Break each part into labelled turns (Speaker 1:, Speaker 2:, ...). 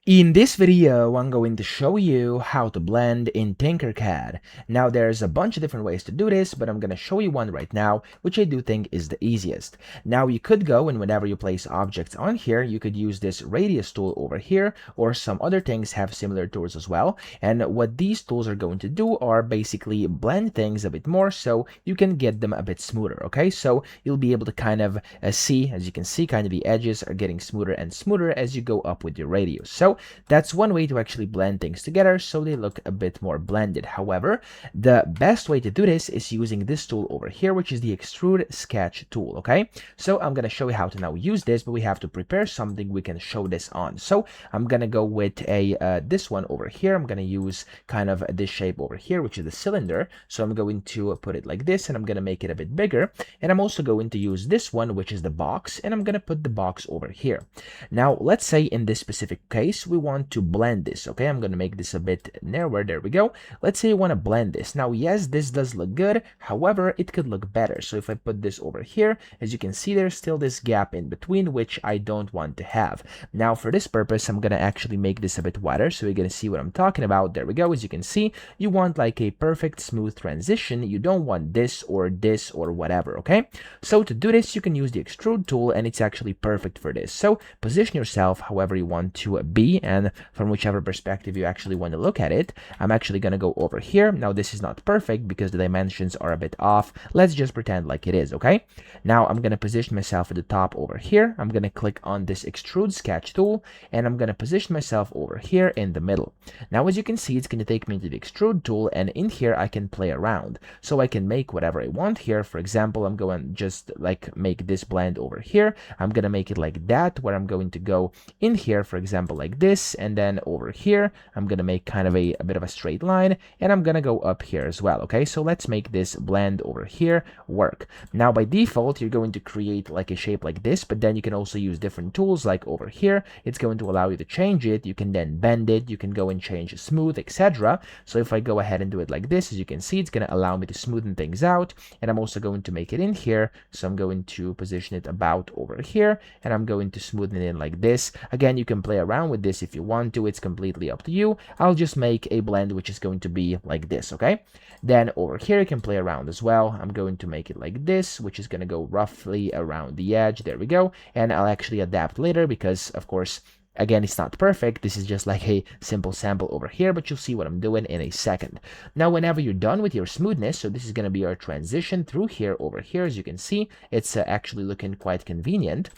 Speaker 1: In this video, I'm going to show you how to blend in Tinkercad. Now, there's a bunch of different ways to do this, but I'm going to show you one right now, which I do think is the easiest. Now, you could go and whenever you place objects on here, you could use this radius tool over here, or some other things have similar tools as well. And what these tools are going to do are basically blend things a bit more so you can get them a bit smoother, okay? So you'll be able to kind of see, as you can see, kind of the edges are getting smoother and smoother as you go up with your radius. So that's one way to actually blend things together so they look a bit more blended. However, the best way to do this is using this tool over here, which is the extrude sketch tool, okay? So I'm gonna show you how to now use this, but we have to prepare something we can show this on. So I'm gonna go with this one over here. I'm gonna use kind of this shape over here, which is the cylinder. So I'm going to put it like this, and I'm gonna make it a bit bigger. And I'm also going to use this one, which is the box, and I'm gonna put the box over here. Now, let's say in this specific case, we want to blend this, okay? I'm gonna make this a bit narrower. There we go. Let's say you want to blend this. Now, yes, this does look good. However, it could look better. So if I put this over here, as you can see, there's still this gap in between, which I don't want to have. Now, for this purpose, I'm gonna actually make this a bit wider, so you're gonna see what I'm talking about. There we go. As you can see, you want like a perfect smooth transition. You don't want this or whatever, okay? So to do this, you can use the extrude tool, and it's actually perfect for this. So position yourself however you want to be, and from whichever perspective you actually want to look at it. I'm actually going to go over here. Now, this is not perfect because the dimensions are a bit off. Let's just pretend like it is, okay? Now, I'm going to position myself at the top over here. I'm going to click on this extrude sketch tool, and I'm going to position myself over here in the middle. Now, as you can see, it's going to take me to the extrude tool, and in here, I can play around. So I can make whatever I want here. For example, I'm going to just like make this blend over here. I'm going to make it like that, where I'm going to go in here, for example, like this, and then over here, I'm going to make kind of a bit of a straight line, and I'm going to go up here as well, okay? So let's make this blend over here work. Now, by default, you're going to create like a shape like this, but then you can also use different tools like over here. It's going to allow you to change it. You can then bend it. You can go and change smooth, etc. So if I go ahead and do it like this, as you can see, it's going to allow me to smoothen things out, and I'm also going to make it in here. So I'm going to position it about over here, and I'm going to smoothen it in like this. Again, you can play around with this if you want to. It's completely up to you. I'll just make a blend which is going to be like this, okay? Then over here, you can play around as well. I'm going to make it like this, which is going to go roughly around the edge. There we go. And I'll actually adapt later because, of course, again, it's not perfect. This is just like a simple sample over here, but you'll see what I'm doing in a second. Now, whenever you're done with your smoothness, so this is going to be our transition through here over here. As you can see, it's actually looking quite convenient.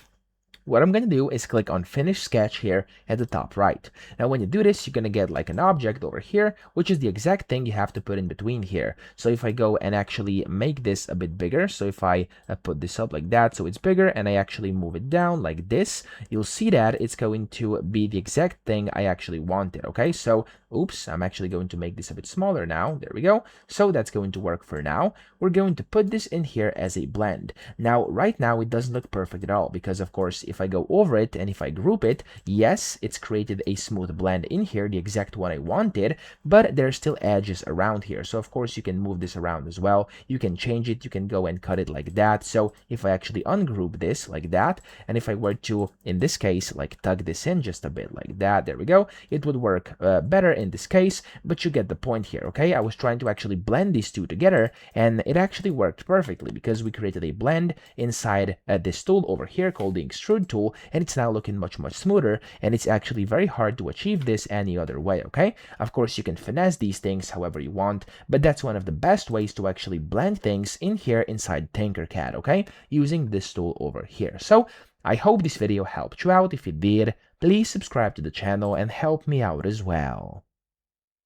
Speaker 1: What I'm going to do is click on Finish Sketch here at the top right. Now, when you do this, you're going to get like an object over here, which is the exact thing you have to put in between here. So if I go and actually make this a bit bigger, so if I put this up like that, so it's bigger, and I actually move it down like this, you'll see that it's going to be the exact thing I actually wanted, okay? So, oops, I'm actually going to make this a bit smaller now. There we go. So that's going to work for now. We're going to put this in here as a blend. Now, right now, it doesn't look perfect at all because, of course, if I go over it and if I group it, yes, it's created a smooth blend in here, the exact one I wanted, but there's still edges around here. So of course you can move this around as well. You can change it. You can go and cut it like that. So if I actually ungroup this like that, and if I were to, in this case, like tug this in just a bit like that, there we go, it would work better in this case, but you get the point here, okay? I was trying to actually blend these two together, and it actually worked perfectly because we created a blend inside this tool over here called the extrude tool, and it's now looking much smoother, and it's actually very hard to achieve this any other way, okay? Of course, you can finesse these things however you want, but that's one of the best ways to actually blend things in here inside Tinkercad, okay? Using this tool over here. So, I hope this video helped you out. If it did, please subscribe to the channel and help me out as well.